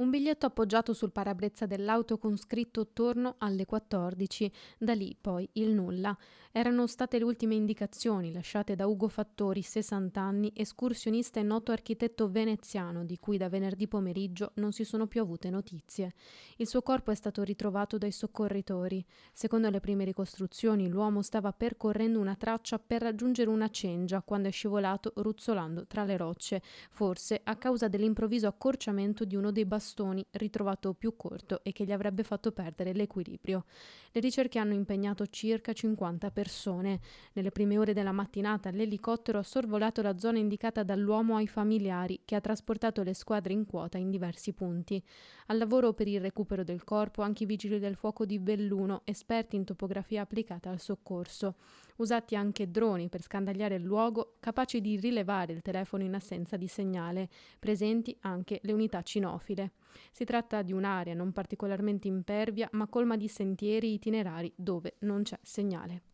Un biglietto appoggiato sul parabrezza dell'auto con scritto "Torno alle 14". Da lì poi il nulla. Erano state le ultime indicazioni lasciate da Ugo Fattori, 60 anni, escursionista e noto architetto veneziano, di cui da venerdì pomeriggio non si sono più avute notizie. Il suo corpo è stato ritrovato dai soccorritori. Secondo le prime ricostruzioni, l'uomo stava percorrendo una traccia per raggiungere una cengia quando è scivolato ruzzolando tra le rocce, forse a causa dell'improvviso accorciamento di uno dei bastoni ritrovato più corto e che gli avrebbe fatto perdere l'equilibrio. Le ricerche hanno impegnato circa 50 persone. Nelle prime ore della mattinata l'elicottero ha sorvolato la zona indicata dall'uomo ai familiari, che ha trasportato le squadre in quota in diversi punti. Al lavoro per il recupero del corpo anche i vigili del fuoco di Belluno, esperti in topografia applicata al soccorso. Usati anche droni per scandagliare il luogo, capaci di rilevare il telefono in assenza di segnale, presenti anche le unità cinofile. Si tratta di un'area non particolarmente impervia, ma colma di sentieri itinerari dove non c'è segnale.